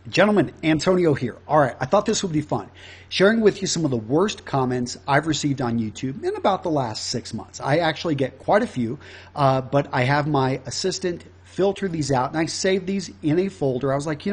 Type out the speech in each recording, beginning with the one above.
Gentlemen, Antonio here. All right, I thought this would be fun. Sharing with you some of the worst comments I've received on YouTube in about the last 6 months. I actually get quite a few, but I have my assistant filter these out and I save these in a folder. I was like,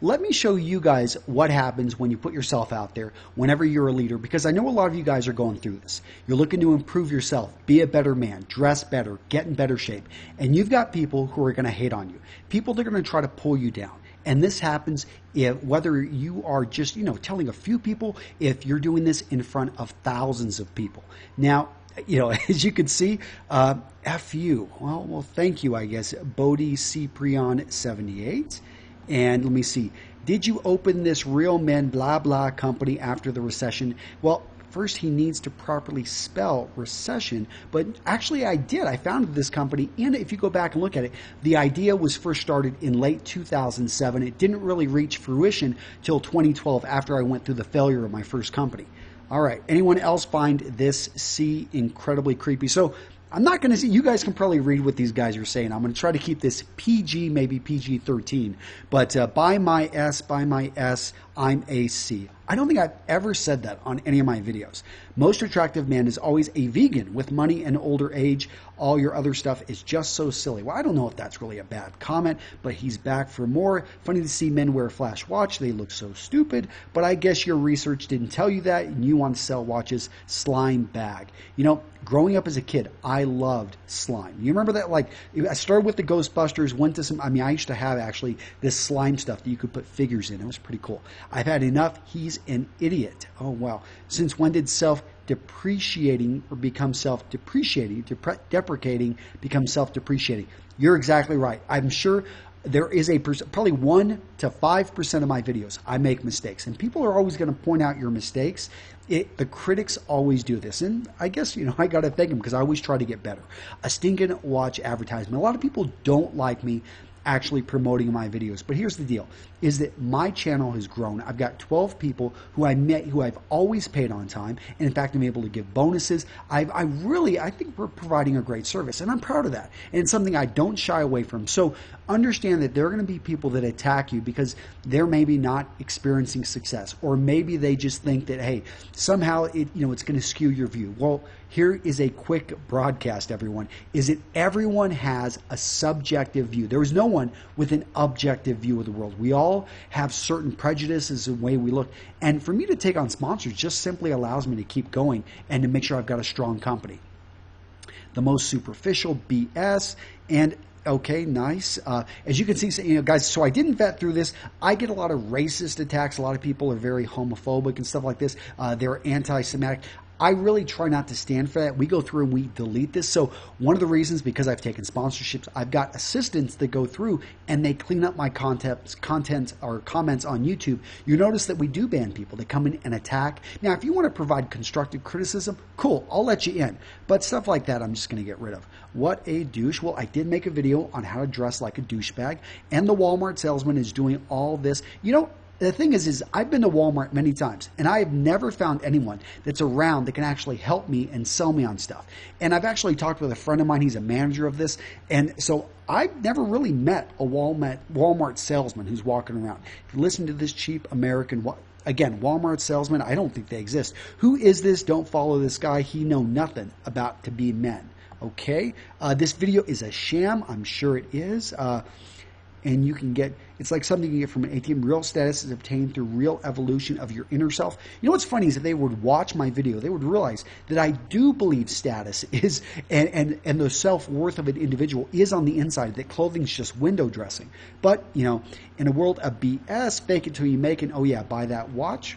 let me show you guys what happens when you put yourself out there whenever you're a leader, because I know a lot of you guys are going through this. You're looking to improve yourself, be a better man, dress better, get in better shape. And you've got people who are going to hate on you, people that are going to try to pull you down. And this happens whether you are just, telling a few people, if you're doing this in front of thousands of people. Now, as you can see, F you. Well, thank you, I guess. Bodhi Ciprian 78. And let me see. Did you open this real men blah blah company after the recession? Well, first he needs to properly spell recession, but actually I did. I founded this company, and if you go back and look at it, the idea was first started in late 2007. It didn't really reach fruition till 2012 after I went through the failure of my first company. All right, anyone else find this C incredibly creepy? So I'm not going to see, you guys can probably read what these guys are saying. I'm going to try to keep this PG, maybe PG-13, but by my S, I'm a C. I don't think I've ever said that on any of my videos. Most attractive man is always a vegan with money and older age. All your other stuff is just so silly. Well, I don't know if that's really a bad comment, but he's back for more. Funny to see men wear flash watch. They look so stupid, but I guess your research didn't tell you that, and you want to sell watches. Slime bag. Growing up as a kid, I loved slime. You remember that? Like, I started with the Ghostbusters, went to some, I used to have actually this slime stuff that you could put figures in. It was pretty cool. I've had enough. He's an idiot. Oh, wow. Since when did self-depreciating or become self-depreciating, deprecating become self-depreciating? You're exactly right. I'm sure there is probably 1 to 5% of my videos I make mistakes, and people are always going to point out your mistakes. The critics always do this, and I guess I got to thank them because I always try to get better. A stinking watch advertisement. A lot of people don't like me actually promoting my videos, but here's the deal, is that my channel has grown. I've got 12 people who I met who I've always paid on time, and in fact I'm able to give bonuses. I think we're providing a great service, and I'm proud of that, and it's something I don't shy away from. So understand that there are going to be people that attack you because they're maybe not experiencing success, or maybe they just think that, hey, somehow it's going to skew your view. Well, here is a quick broadcast, everyone, is that everyone has a subjective view. There is no one with an objective view of the world. We all have certain prejudices and the way we look. And for me to take on sponsors just simply allows me to keep going and to make sure I've got a strong company. The most superficial BS. And okay, nice. As you can see, guys, so I didn't vet through this. I get a lot of racist attacks. A lot of people are very homophobic and stuff like this. They're anti-Semitic. I really try not to stand for that. We go through and we delete this. So one of the reasons, because I've taken sponsorships, I've got assistants that go through and they clean up my content or comments on YouTube. You notice that we do ban people. They come in and attack. Now, if you want to provide constructive criticism, cool, I'll let you in. But stuff like that, I'm just going to get rid of. What a douche. Well, I did make a video on how to dress like a douchebag, and the Walmart salesman is doing all this. The thing is I've been to Walmart many times, and I have never found anyone that's around that can actually help me and sell me on stuff. And I've actually talked with a friend of mine. He's a manager of this. And so I've never really met a Walmart salesman who's walking around. If you listen to this cheap American, again, Walmart salesman, I don't think they exist. Who is this? Don't follow this guy. He know nothing about to be men. Okay? This video is a sham. I'm sure it is. And you can get, it's like something you get from an ATM. Real status is obtained through real evolution of your inner self. What's funny is if they would watch my video, they would realize that I do believe status is, and the self-worth of an individual is on the inside, that clothing's just window dressing. But, in a world of BS, fake it till you make it. Oh yeah, buy that watch.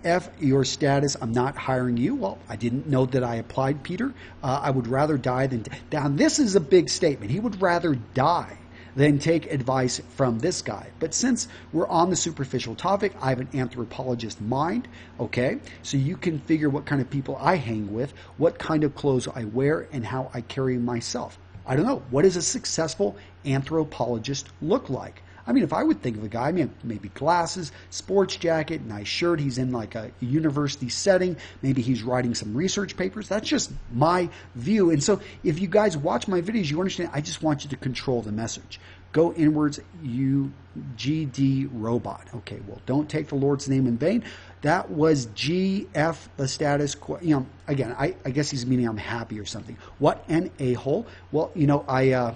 F your status, I'm not hiring you. Well, I didn't know that I applied, Peter. I would rather die than, now this is a big statement. He would rather die than take advice from this guy. But since we're on the superficial topic, I have an anthropologist mind, okay? So you can figure what kind of people I hang with, what kind of clothes I wear, and how I carry myself. I don't know. What does a successful anthropologist look like? If I would think of a guy, maybe glasses, sports jacket, nice shirt, he's in like a university setting, maybe he's writing some research papers. That's just my view. And so if you guys watch my videos, you understand I just want you to control the message. Go inwards, you GD robot. Okay, well, don't take the Lord's name in vain. That was GF the status quo. You know, again, I guess he's meaning I'm happy or something. What an a-hole. Well, you know, I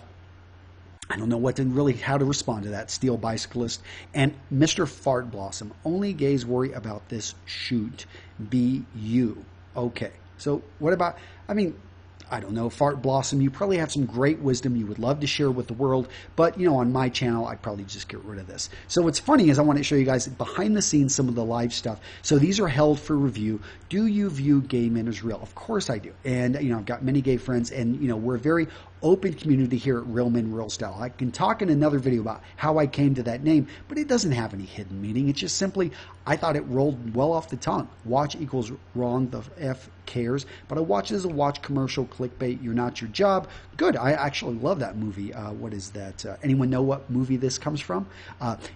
don't know how to respond to that. Steel bicyclist and Mr. Fart Blossom. Only gays worry about this shoot. Be you. Okay. So what about, I mean, I don't know, Fart Blossom, you probably have some great wisdom you would love to share with the world, but, you know, on my channel, I'd probably just get rid of this. So what's funny is I want to show you guys behind the scenes some of the live stuff. So these are held for review. Do you view gay men as real? Of course I do. And, you know, I've got many gay friends, and, you know, we're a very open community here at Real Men, Real Style. I can talk in another video about how I came to that name, but it doesn't have any hidden meaning. It's just simply, I thought it rolled well off the tongue. Watch equals wrong, the F cares. But I watch it as a watch commercial, clickbait, you're not your job. Good. I actually love that movie. What is that? Anyone know what movie this comes from?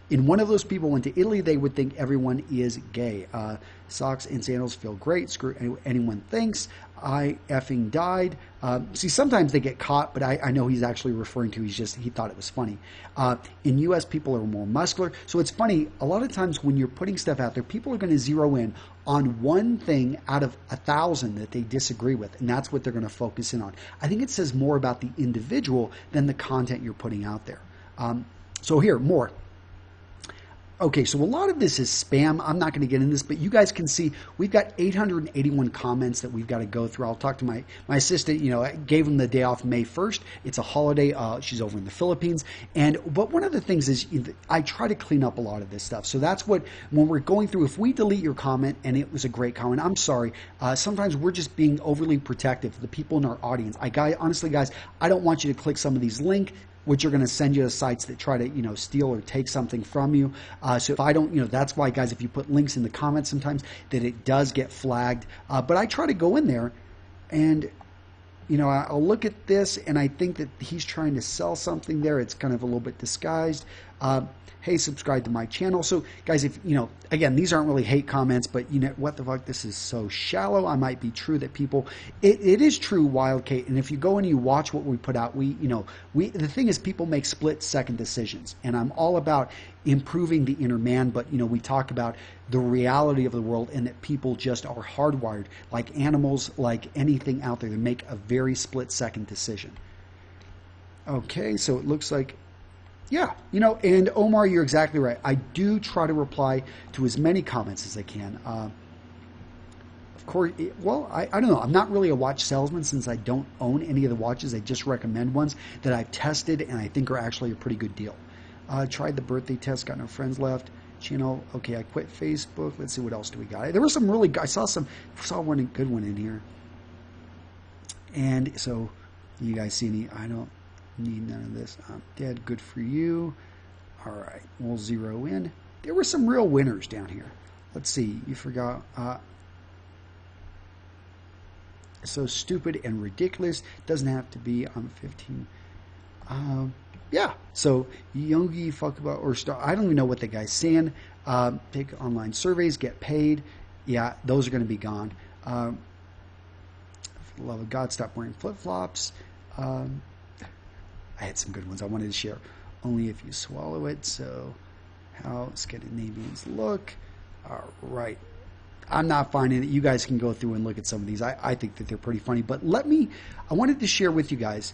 In one of those people went to Italy, they would think everyone is gay. Socks and sandals feel great. Screw anyone thinks. I effing died. See, sometimes they get caught, but I know he's actually referring to, he thought it was funny. In U.S., people are more muscular. So it's funny, a lot of times when you're putting stuff out there, people are going to zero in on one thing out of 1,000 that they disagree with, and that's what they're going to focus in on. I think it says more about the individual than the content you're putting out there. So here, more. Okay, so a lot of this is spam. I'm not going to get into this, but you guys can see we've got 881 comments that we've got to go through. I'll talk to my assistant. You know, I gave him the day off May 1st. It's a holiday. She's over in the Philippines. But one of the things is I try to clean up a lot of this stuff. So that's what, when we're going through, if we delete your comment and it was a great comment, I'm sorry. Sometimes we're just being overly protective of the people in our audience. Honestly, guys, I don't want you to click some of these links, which are going to send you to sites that try to, you know, steal or take something from you. So if I don't, you know, that's why, guys, if you put links in the comments sometimes, that it does get flagged. But I try to go in there and, you know, I'll look at this and I think that he's trying to sell something there. It's kind of a little bit disguised. Hey, subscribe to my channel. So, guys, if, you know, again, these aren't really hate comments, but, you know, what the fuck, this is so shallow. I might be true that people, it is true, Wild Kate, and if you go and you watch what we put out, the thing is, people make split-second decisions, and I'm all about improving the inner man, but, you know, we talk about the reality of the world and that people just are hardwired, like animals, like anything out there, to make a very split-second decision. Okay, so it looks like, yeah, you know, and Omar, you're exactly right. I do try to reply to as many comments as I can. Of course, well, I don't know. I'm not really a watch salesman since I don't own any of the watches. I just recommend ones that I've tested and I think are actually a pretty good deal. Tried the birthday test, got no friends left. Channel, okay, I quit Facebook. Let's see, what else do we got? There were some really, I saw one good one in here. And so, you guys see any, I don't need none of this. I'm dead. Good for you. All right, we'll zero in. There were some real winners down here. Let's see. You forgot. So stupid and ridiculous. Doesn't have to be. I'm 15. Yeah. So Yogi fuck about or star. I don't even know what the guy's saying. Take online surveys. Get paid. Yeah, those are going to be gone. For the love of God, stop wearing flip flops. I had some good ones I wanted to share. Only if you swallow it. So, how Scandinavians look. All right. I'm not finding it. You guys can go through and look at some of these. I think that they're pretty funny. But I wanted to share with you guys.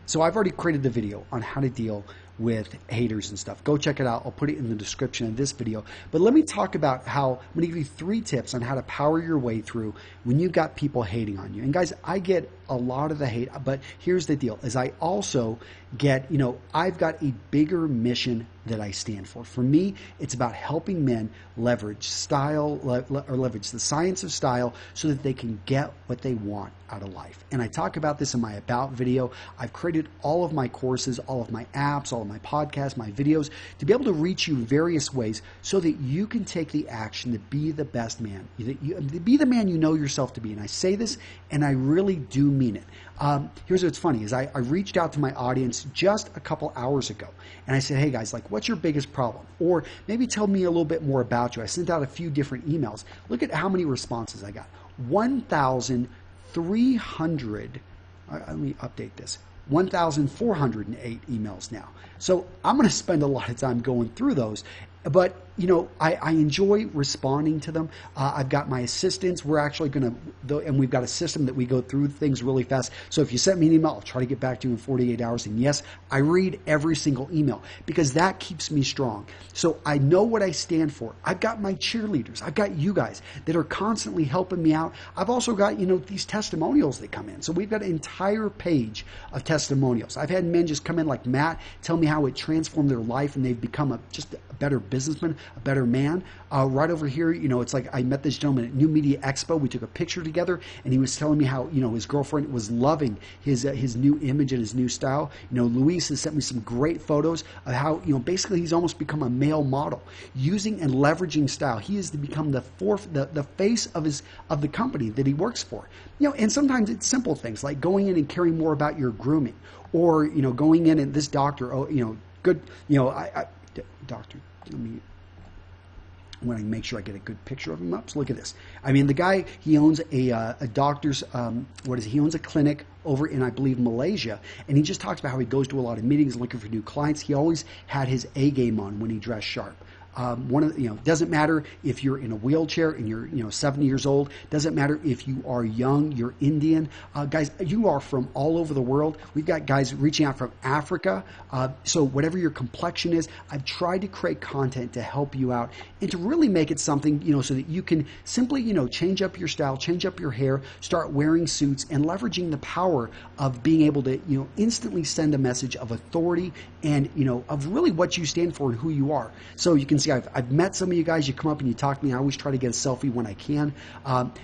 So I've already created the video on how to deal with haters and stuff. Go check it out. I'll put it in the description of this video. But let me talk about how, I'm going to give you 3 tips on how to power your way through when you've got people hating on you. And guys, I get a lot of the hate, but here's the deal, is I also get, you know, I've got a bigger mission that I stand for. For me, it's about helping men leverage style, or leverage the science of style so that they can get what they want out of life. And I talk about this in my About video. I've created all of my courses, all of my apps, all of my podcasts, my videos, to be able to reach you various ways so that you can take the action to be the best man, be the man you know yourself to be. And I say this, and I really do mean it. Here's what's funny, is I reached out to my audience just a couple hours ago, and I said, hey guys, like, what's your biggest problem? Or maybe tell me a little bit more about you. I sent out a few different emails. Look at how many responses I got. 1,300, let me update this. 1,408 emails now. So I'm going to spend a lot of time going through those. But, you know, I enjoy responding to them. I've got my assistants. We're actually going to, and we've got a system that we go through things really fast. So if you send me an email, I'll try to get back to you in 48 hours. And yes, I read every single email because that keeps me strong. So I know what I stand for. I've got my cheerleaders. I've got you guys that are constantly helping me out. I've also got, you know, these testimonials that come in. So we've got an entire page of testimonials. I've had men just come in like Matt, tell me how it transformed their life and they've become just a better businessman, a better man. Right over here, you know, it's like I met this gentleman at New Media Expo. We took a picture together, and he was telling me how, you know, his girlfriend was loving his new image and his new style. You know, Luis has sent me some great photos of how, you know, basically he's almost become a male model, using and leveraging style. He has become the face of the company that he works for. You know, and sometimes it's simple things like going in and caring more about your grooming, or, you know, going in and this doctor, oh, you know, good, you know, doctor, let me. I want to make sure I get a good picture of him up. So look at this. I mean, the guy, he owns a doctor's, he owns a clinic over in, I believe, Malaysia. And he just talks about how he goes to a lot of meetings looking for new clients. He always had his A game on when he dressed sharp. Doesn't matter if you're in a wheelchair and you're, you know, 70 years old. Doesn't matter if you are young, you're Indian. Guys, you are from all over the world. We've got guys reaching out from Africa. So whatever your complexion is, I've tried to create content to help you out and to really make it something, you know, so that you can simply, you know, change up your style, change up your hair, start wearing suits and leveraging the power of being able to, you know, instantly send a message of authority and, you know, of really what you stand for and who you are. So you can see I've met some of you guys. You come up and you talk to me. I always try to get a selfie when I can.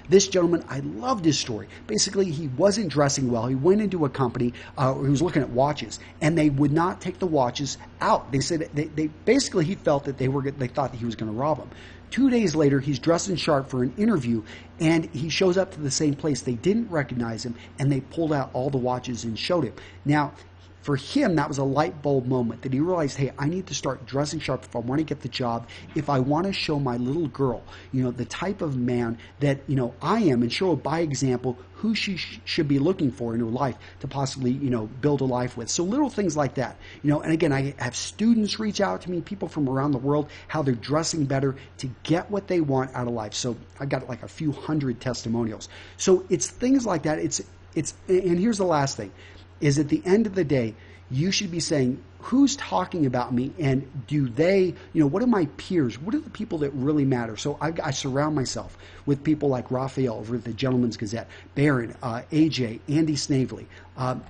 This gentleman, I loved his story. Basically, he wasn't dressing well. He went into a company. He was looking at watches, and they would not take the watches out. They said they basically he felt that they thought that he was going to rob him. 2 days later, he's dressed in sharp for an interview, and he shows up to the same place. They didn't recognize him, and they pulled out all the watches and showed him. Now, for him, that was a light bulb moment that he realized, hey, I need to start dressing sharp if I want to get the job, if I want to show my little girl, you know, the type of man that, you know, I am, and show her by example who she should be looking for in her life to possibly, you know, build a life with. So little things like that, you know, and again, I have students reach out to me, people from around the world, how they're dressing better to get what they want out of life. So I got like a few hundred testimonials. So it's things like that. And here's the last thing. Is at the end of the day, you should be saying, who's talking about me, and do they, you know, what are my peers? What are the people that really matter? So I surround myself with people like Raphael over at the Gentleman's Gazette, Barron, AJ, Andy Snavely.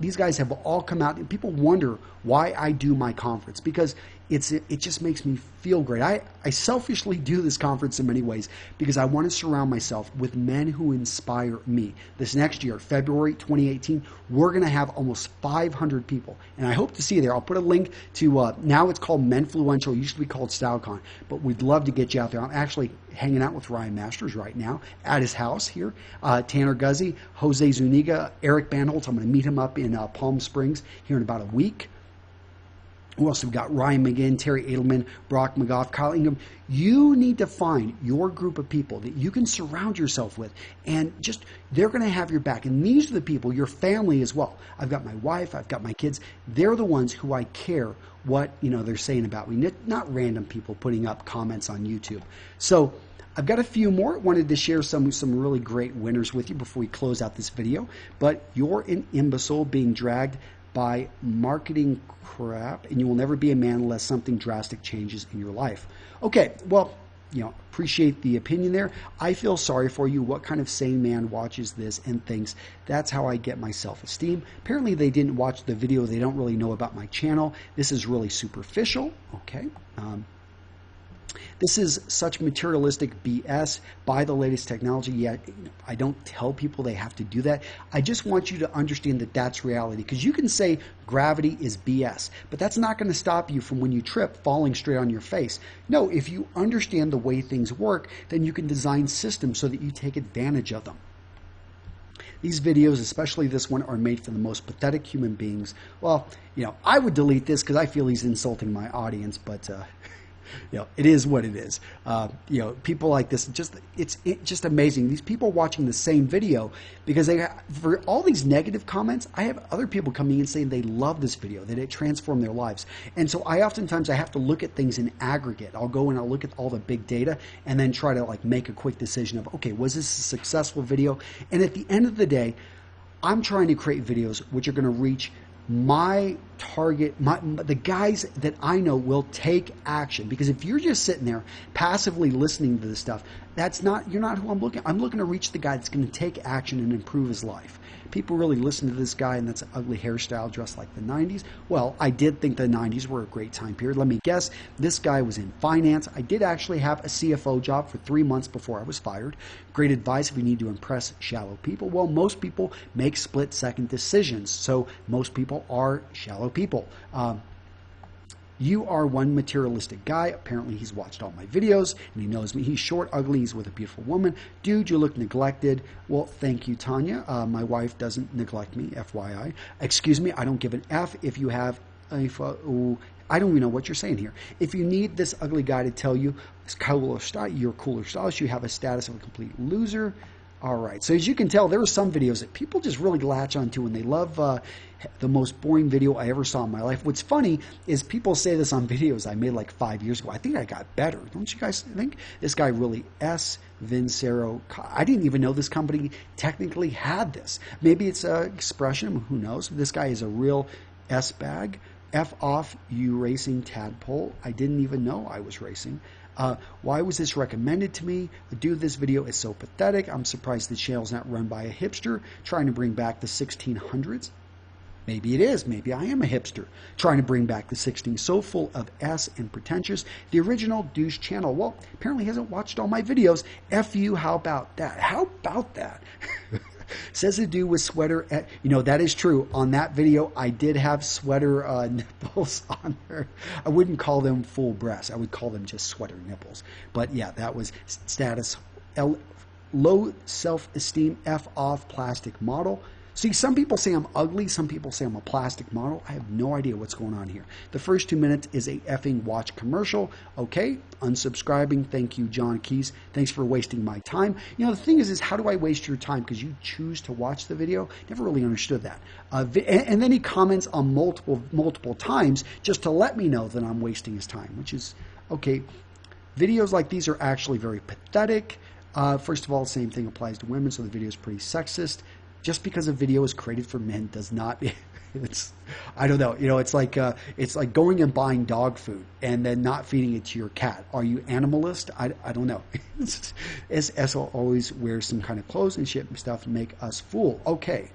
These guys have all come out, and people wonder why I do my conference, because it just makes me feel great. I selfishly do this conference in many ways because I want to surround myself with men who inspire me. This next year, February 2018, we're going to have almost 500 people, and I hope to see you there. I'll put a link to, now it's called Menfluential, it used to be called StyleCon, but we'd love to get you out there. I'm actually hanging out with Ryan Masters right now at his house here. Tanner Guzzi, Jose Zuniga, Eric Banholtz. I'm going to meet him up in Palm Springs here in about a week. Who else have we got? Ryan McGinn, Terry Edelman, Brock McGough, Kyle Ingham. You need to find your group of people that you can surround yourself with, and just, they're going to have your back. And these are the people, your family as well. I've got my wife, I've got my kids. They're the ones who I care what, you know, they're saying about me, not random people putting up comments on YouTube. So I've got a few more. Wanted to share some really great winners with you before we close out this video. But you're an imbecile being dragged by marketing crap, and you will never be a man unless something drastic changes in your life. Okay, well, you know, appreciate the opinion there. I feel sorry for you. What kind of sane man watches this and thinks that's how I get my self-esteem? Apparently they didn't watch the video. They don't really know about my channel. This is really superficial. Okay. This is such materialistic BS. Buy the latest technology. Yet I don't tell people they have to do that. I just want you to understand that that's reality, because you can say gravity is BS, but that's not going to stop you from, when you trip, falling straight on your face. No, if you understand the way things work, then you can design systems so that you take advantage of them. These videos, especially this one, are made for the most pathetic human beings. Well, you know, I would delete this because I feel he's insulting my audience, but It is what it is. People like this, it's just amazing. These people watching the same video, because for all these negative comments, I have other people coming in saying they love this video, that it transformed their lives. And so I have to look at things in aggregate. I'll go and I'll look at all the big data and then try to make a quick decision of, okay, was this a successful video? And at the end of the day, I'm trying to create videos which are going to reach my target, the guys that I know will take action. Because if you're just sitting there passively listening to this stuff, you're not who I'm looking. I'm looking to reach the guy that's going to take action and improve his life. People really listen to this guy, and that's an ugly hairstyle dressed like the 90s. Well, I did think the 90s were a great time period. Let me guess, this guy was in finance. I did actually have a CFO job for 3 months before I was fired. Great advice if you need to impress shallow people. Well, most people make split-second decisions, so most people are shallow people. You are one materialistic guy. Apparently, he's watched all my videos, and he knows me. He's short, ugly, he's with a beautiful woman. Dude, you look neglected. Well, thank you, Tanya. My wife doesn't neglect me, FYI. Excuse me, I don't give an F if you have... I don't even know what you're saying here. If you need this ugly guy to tell you you're cooler stylish, you have a status of a complete loser. All right, so as you can tell, there are some videos that people just really latch onto, and they love the most boring video I ever saw in my life. What's funny is people say this on videos I made like 5 years ago. I think I got better. Don't you guys think? This guy really, Vincero, I didn't even know this company technically had this. Maybe it's an expression, who knows? This guy is a real S-bag. F off, you racing tadpole. I didn't even know I was racing. Why was this recommended to me? Dude, this video is so pathetic. I'm surprised the channel's not run by a hipster trying to bring back the 1600s. Maybe it is. Maybe I am a hipster trying to bring back the 16s. So full of S and pretentious. The original douche channel. Well, apparently hasn't watched all my videos. F you, how about that? How about that? Says a dude with sweater. That is true. On that video, I did have sweater nipples on there. I wouldn't call them full breasts. I would call them just sweater nipples. But yeah, that was status. Low self-esteem, F off, plastic model. See, some people say I'm ugly. Some people say I'm a plastic model. I have no idea what's going on here. The first 2 minutes is a effing watch commercial. Okay, unsubscribing. Thank you, John Keys. Thanks for wasting my time. The thing is how do I waste your time? Because you choose to watch the video. Never really understood that. And then he comments on multiple times just to let me know that I'm wasting his time, which is okay. Videos like these are actually very pathetic. First of all, the same thing applies to women, so the video is pretty sexist. Just because a video is created for men does not. I don't know. It's like going and buying dog food and then not feeding it to your cat. Are you animalist? I don't know. SL always wears some kind of clothes and shit and stuff to make us fool. Okay.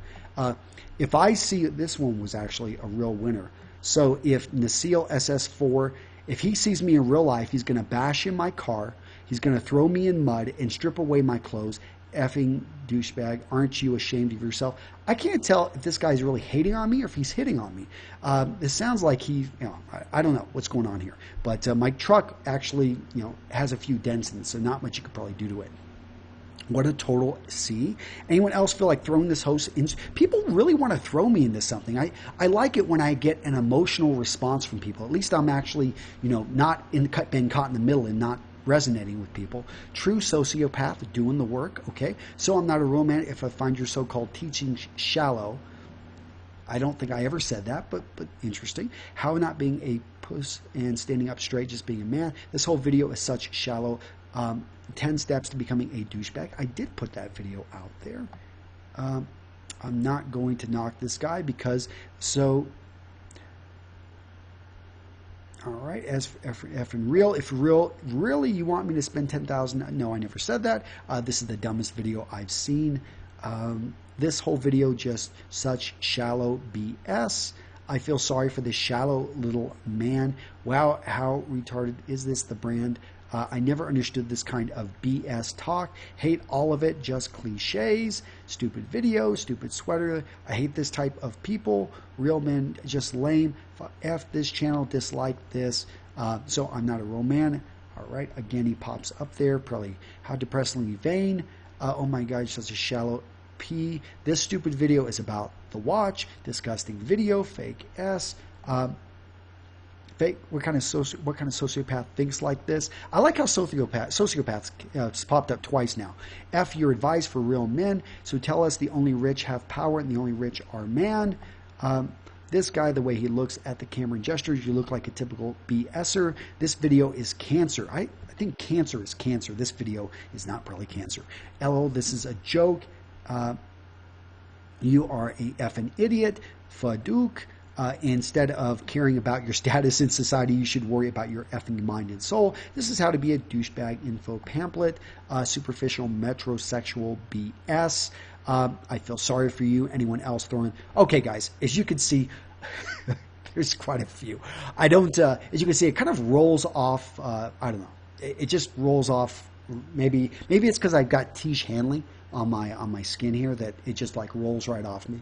If I see this one was actually a real winner. So if Nasil SS4, if he sees me in real life, he's going to bash in my car. He's going to throw me in mud and strip away my clothes. Effing douchebag, aren't you ashamed of yourself? I can't tell if this guy's really hating on me or if he's hitting on me. It sounds like I don't know what's going on here. But my truck actually, has a few dents in it, so not much you could probably do to it. What a total C. Anyone else feel like throwing this host in? People really want to throw me into something. I like it when I get an emotional response from people. At least I'm actually, not been caught in the middle and not resonating with people. True sociopath doing the work. Okay, so I'm not a romantic if I find your so-called teaching shallow. I don't think I ever said that, but interesting. How not being a puss and standing up straight, just being a man. This whole video is such shallow. 10 steps to becoming a douchebag. I did put that video out there. I'm not going to knock this guy because all right, as if really you want me to spend 10,000? No, I never said that. This is the dumbest video I've seen. This whole video just such shallow BS. I feel sorry for this shallow little man. Wow, how retarded is this? The brand. I never understood this kind of BS talk. Hate all of it, just cliches. Stupid video, stupid sweater. I hate this type of people. Real men, just lame. F this channel, dislike this. So I'm not a real man. All right, again, he pops up there. Probably how depressingly vain. Oh my God, such a shallow P. This stupid video is about the watch. Disgusting video, fake S. Fake. What kind of sociopath thinks like this? I like how sociopaths it's popped up twice now. F your advice for real men. So tell us the only rich have power and the only rich are man. This guy, the way he looks at the camera and gestures, you look like a typical BSer. This video is cancer. I think cancer is cancer. This video is not probably cancer. LOL, this is a joke. You are a effing idiot. Fadouk. Instead of caring about your status in society, you should worry about your effing mind and soul. This is how to be a douchebag info pamphlet. Superficial metrosexual BS. I feel sorry for you. Anyone else throwing? Okay, guys, as you can see, there's quite a few. I don't, as you can see, it kind of rolls off. I don't know. It just rolls off. Maybe it's because I've got Tish Hanley on my skin here that it just like rolls right off me.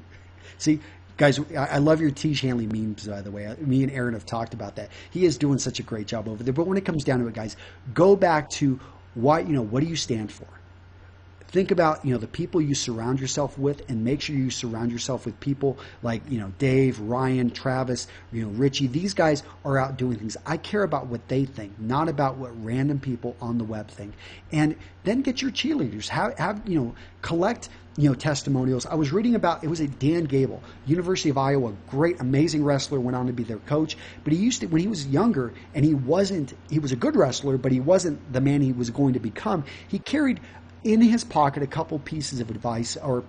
See, guys, I love your Tish Hanley memes, by the way. Me and Aaron have talked about that. He is doing such a great job over there. But when it comes down to it, guys, go back to what do you stand for? Think about, the people you surround yourself with, and make sure you surround yourself with people like, Dave, Ryan, Travis, Richie. These guys are out doing things. I care about what they think, not about what random people on the web think. And then get your cheerleaders. Collect, testimonials. I was reading about, it was a Dan Gable, University of Iowa, great, amazing wrestler, went on to be their coach. But he used to, when he was younger, and he was a good wrestler, but he wasn't the man he was going to become. He carried in his pocket a couple pieces of advice or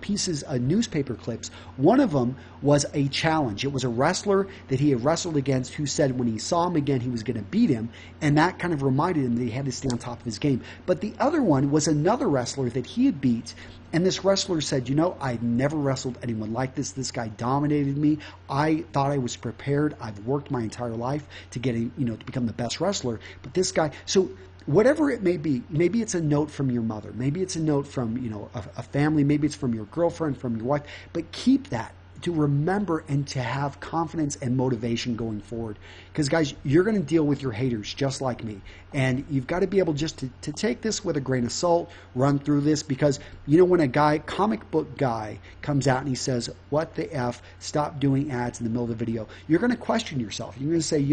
newspaper clips. One of them was a challenge. It was a wrestler that he had wrestled against who said when he saw him again he was going to beat him, and that kind of reminded him that he had to stay on top of his game. But the other one was another wrestler that he had beat, and this wrestler said, I'd never wrestled anyone like this. This guy dominated me. I thought I was prepared. I've worked my entire life to get to become the best wrestler. But this guy, so whatever it may be, maybe it's a note from your mother, maybe it's a note from, a family, maybe it's from your girlfriend, from your wife, but keep that to remember and to have confidence and motivation going forward. Because guys, you're going to deal with your haters just like me. And you've got to be able just to take this with a grain of salt, run through this, because when a comic book guy comes out and he says, what the F, stop doing ads in the middle of the video, you're going to question yourself. You're going to say,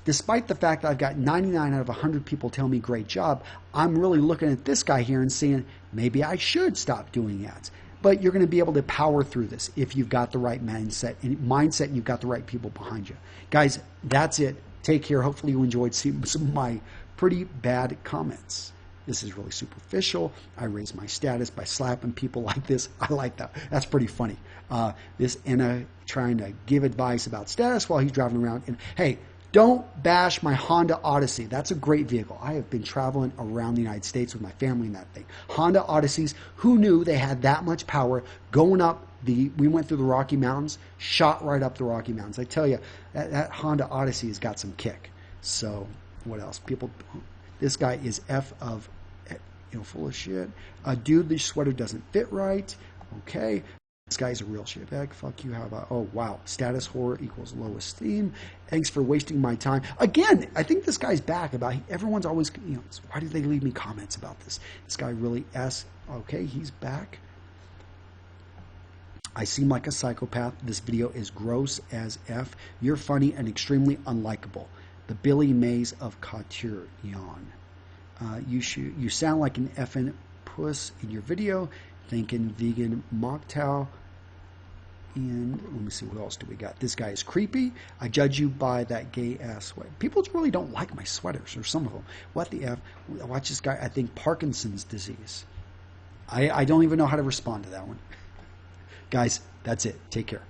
despite the fact that I've got 99 out of 100 people tell me great job, I'm really looking at this guy here and saying, maybe I should stop doing ads. But you're going to be able to power through this if you've got the right mindset and you've got the right people behind you. Guys, that's it. Take care. Hopefully you enjoyed seeing some of my pretty bad comments. This is really superficial. I raise my status by slapping people like this. I like that. That's pretty funny. This Enna trying to give advice about status while he's driving around. And hey, don't bash my Honda Odyssey. That's a great vehicle. I have been traveling around the United States with my family in that thing. Honda Odysseys, who knew they had that much power going up we went through the Rocky Mountains, shot right up the Rocky Mountains. I tell you, that Honda Odyssey has got some kick. So what else? This guy is full of shit. Dude, this sweater doesn't fit right. Okay. This guy's a real shitbag. Fuck you. How about, oh, wow. Status whore equals low esteem. Thanks for wasting my time. Again, I think this guy's back about, everyone's always, why do they leave me comments about this? This guy really okay, he's back. I seem like a psychopath. This video is gross as F. You're funny and extremely unlikable. The Billy Mays of Couture. Yawn. You sound like an effing puss in your video. Thinking vegan mocktail. And let me see, what else do we got? This guy is creepy. I judge you by that gay ass sweater. People really don't like my sweaters, or some of them. What the F? Watch this guy. I think Parkinson's disease. I don't even know how to respond to that one. Guys, that's it. Take care.